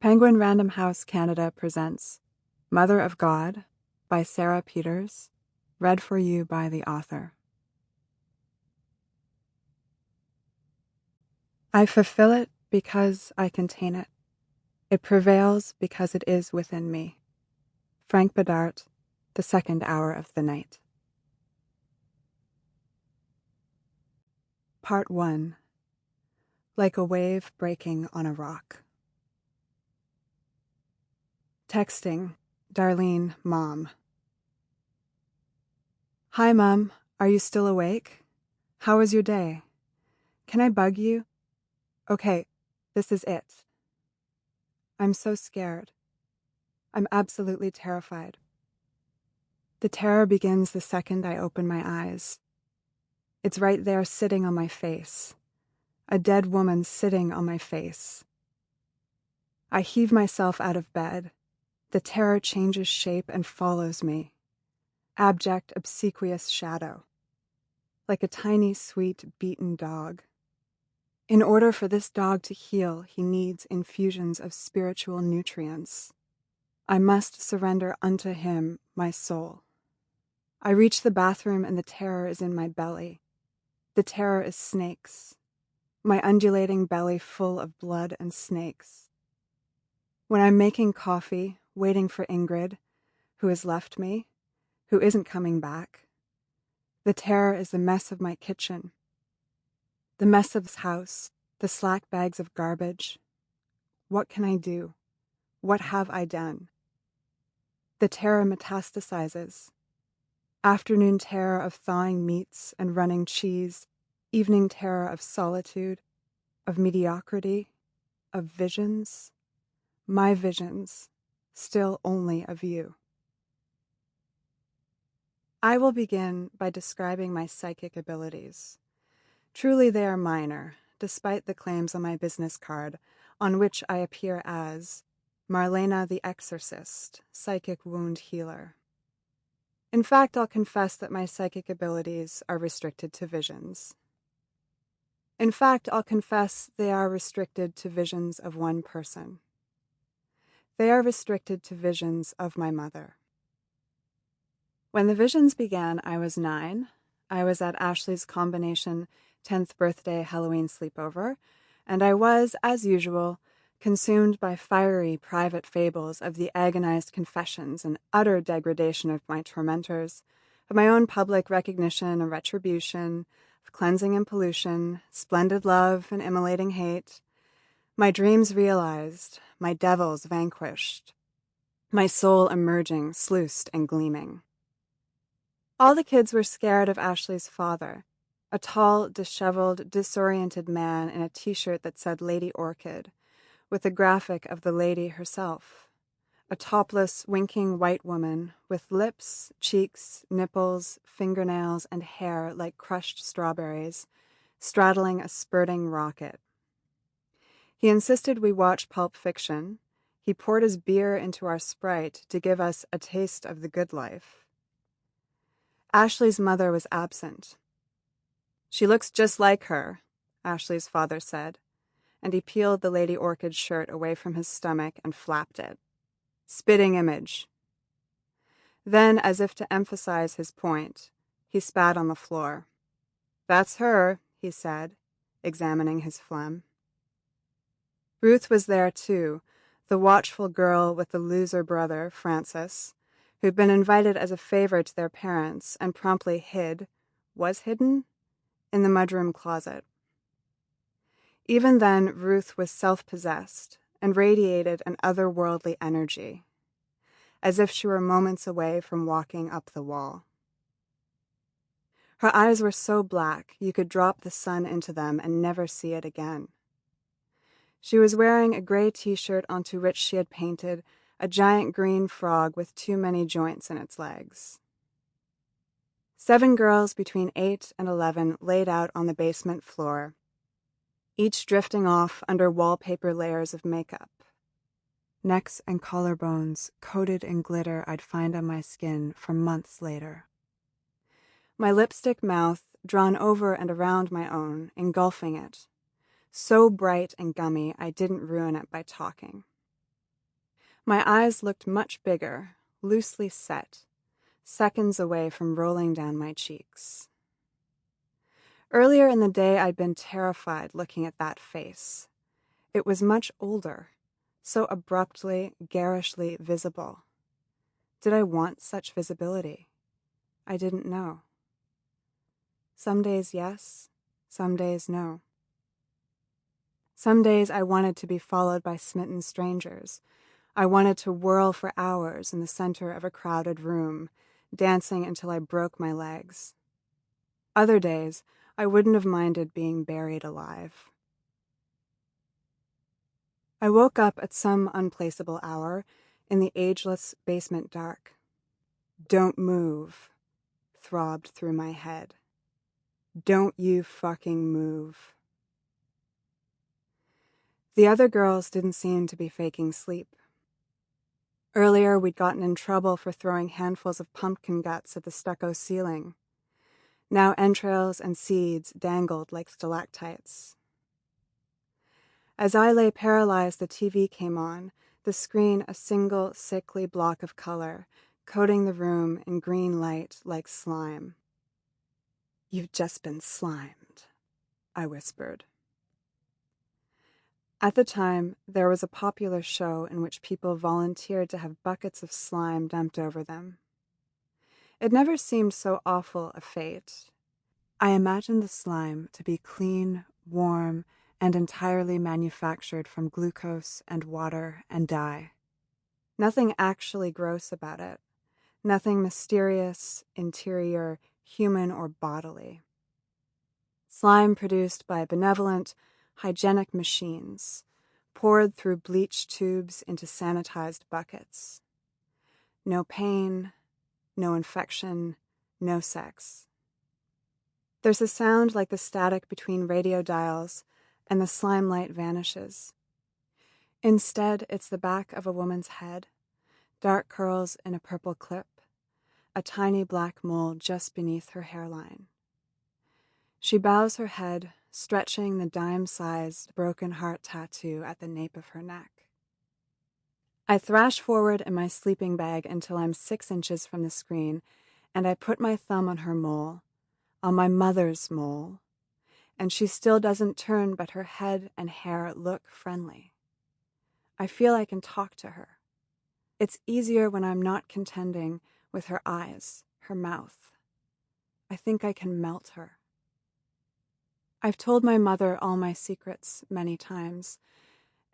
Penguin Random House Canada presents Mother of God by Sara Peters, read for you by the author. I fulfill it because I contain it. It prevails because it is within me. Frank Bedart, The Second Hour of the Night. Part 1. Like a wave breaking on a rock. Texting, Darlene, Mom. Hi, Mom. Are you still awake? How was your day? Can I bug you? Okay, this is it. I'm so scared. I'm absolutely terrified. The terror begins the second I open my eyes. It's right there sitting on my face. A dead woman sitting on my face. I heave myself out of bed. The terror changes shape and follows me. Abject, obsequious shadow. Like a tiny, sweet, beaten dog. In order for this dog to heal, he needs infusions of spiritual nutrients. I must surrender unto him my soul. I reach the bathroom and the terror is in my belly. The terror is snakes. My undulating belly full of blood and snakes. When I'm making coffee, waiting for Ingrid, who has left me, who isn't coming back, the terror is the mess of my kitchen. The mess of this house, the slack bags of garbage. What can I do? What have I done? The terror metastasizes. Afternoon terror of thawing meats and running cheese, evening terror of solitude, of mediocrity, of visions. My visions, still only of you. I will begin by describing my psychic abilities. Truly they are minor, despite the claims on my business card, on which I appear as Marlene the Exorcist, psychic wound healer. In fact, I'll confess that my psychic abilities are restricted to visions. In fact, I'll confess they are restricted to visions of one person. They are restricted to visions of my mother. When the visions began, I was 9. I was at Ashley's combination 10th birthday Halloween sleepover, and I was, as usual, consumed by fiery private fables of the agonized confessions and utter degradation of my tormentors, of my own public recognition and retribution, of cleansing and pollution, splendid love and immolating hate, my dreams realized, my devils vanquished, my soul emerging, sluiced and gleaming. All the kids were scared of Ashley's father, a tall, disheveled, disoriented man in a t-shirt that said Lady Orchid, with a graphic of the lady herself, a topless, winking white woman with lips, cheeks, nipples, fingernails, and hair like crushed strawberries, straddling a spurting rocket. He insisted we watch Pulp Fiction. He poured his beer into our Sprite to give us a taste of the good life. Ashley's mother was absent. She looks just like her, Ashley's father said, and he peeled the Lady Orchid shirt away from his stomach and flapped it. Spitting image. Then, as if to emphasize his point, he spat on the floor. That's her, he said, examining his phlegm. Ruth was there too, the watchful girl with the loser brother, Francis, who'd been invited as a favor to their parents and promptly was hidden, in the mudroom closet. Even then, Ruth was self-possessed and radiated an otherworldly energy, as if she were moments away from walking up the wall. Her eyes were so black you could drop the sun into them and never see it again. She was wearing a gray t-shirt onto which she had painted a giant green frog with too many joints in its legs. 7 girls between 8 and 11 laid out on the basement floor, each drifting off under wallpaper layers of makeup. Necks and collarbones coated in glitter I'd find on my skin for months later. My lipstick mouth drawn over and around my own, engulfing it. So bright and gummy I didn't ruin it by talking. My eyes looked much bigger, loosely set, seconds away from rolling down my cheeks. Earlier in the day, I'd been terrified looking at that face. It was much older, so abruptly, garishly visible. Did I want such visibility? I didn't know. Some days yes, some days no. Some days I wanted to be followed by smitten strangers. I wanted to whirl for hours in the center of a crowded room, dancing until I broke my legs. Other days, I wouldn't have minded being buried alive. I woke up at some unplaceable hour in the ageless basement dark. "Don't move," throbbed through my head. "Don't you fucking move." The other girls didn't seem to be faking sleep. Earlier, we'd gotten in trouble for throwing handfuls of pumpkin guts at the stucco ceiling. Now entrails and seeds dangled like stalactites. As I lay paralyzed, the TV came on, the screen a single sickly block of color, coating the room in green light like slime. "You've just been slimed," I whispered. At the time, there was a popular show in which people volunteered to have buckets of slime dumped over them. It never seemed so awful a fate. I imagined the slime to be clean, warm, and entirely manufactured from glucose and water and dye. Nothing actually gross about it. Nothing mysterious, interior, human, or bodily. Slime produced by benevolent, hygienic machines, poured through bleach tubes into sanitized buckets. No pain, no infection, no sex. There's a sound like the static between radio dials, and the slime light vanishes. Instead, it's the back of a woman's head, dark curls in a purple clip, a tiny black mole just beneath her hairline. She bows her head, stretching the dime-sized broken heart tattoo at the nape of her neck. I thrash forward in my sleeping bag until I'm 6 inches from the screen, and I put my thumb on her mole, on my mother's mole, and she still doesn't turn, but her head and hair look friendly. I feel I can talk to her. It's easier when I'm not contending with her eyes, her mouth. I think I can melt her. I've told my mother all my secrets many times,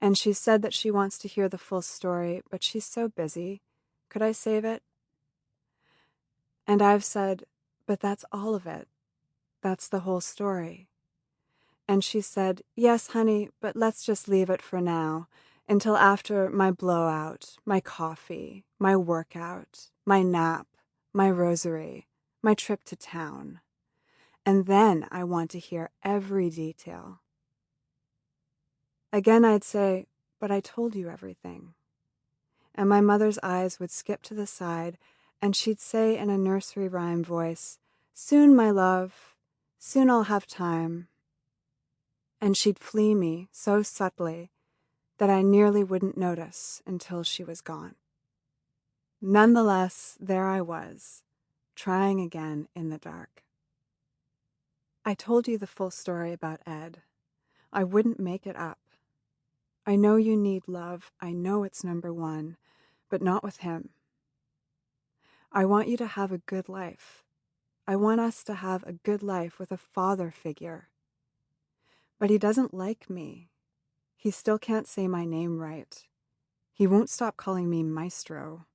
and she said that she wants to hear the full story, but she's so busy. Could I save it? And I've said, but that's all of it. That's the whole story. And she said, yes, honey, but let's just leave it for now, until after my blowout, my coffee, my workout, my nap, my rosary, my trip to town. And then I want to hear every detail. Again, I'd say, but I told you everything. And my mother's eyes would skip to the side, and she'd say in a nursery rhyme voice, soon, my love, soon I'll have time. And she'd flee me so subtly that I nearly wouldn't notice until she was gone. Nonetheless, there I was, trying again in the dark. I told you the full story about Ed. I wouldn't make it up. I know you need love. I know it's number one, but not with him. I want you to have a good life. I want us to have a good life with a father figure. But he doesn't like me. He still can't say my name right. He won't stop calling me Maestro.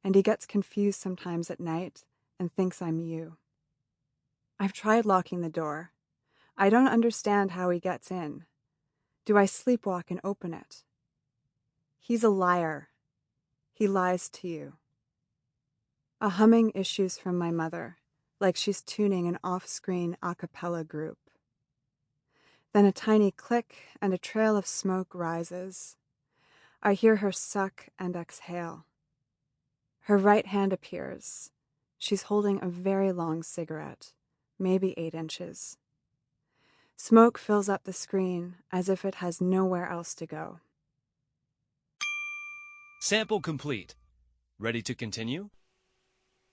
And he gets confused sometimes at night and thinks I'm you. I've tried locking the door. I don't understand how he gets in. Do I sleepwalk and open it? He's a liar. He lies to you. A humming issues from my mother, like she's tuning an off-screen a cappella group. Then a tiny click and a trail of smoke rises. I hear her suck and exhale. Her right hand appears. She's holding a very long cigarette, maybe 8 inches. Smoke fills up the screen as if it has nowhere else to go. Sample complete. Ready to continue?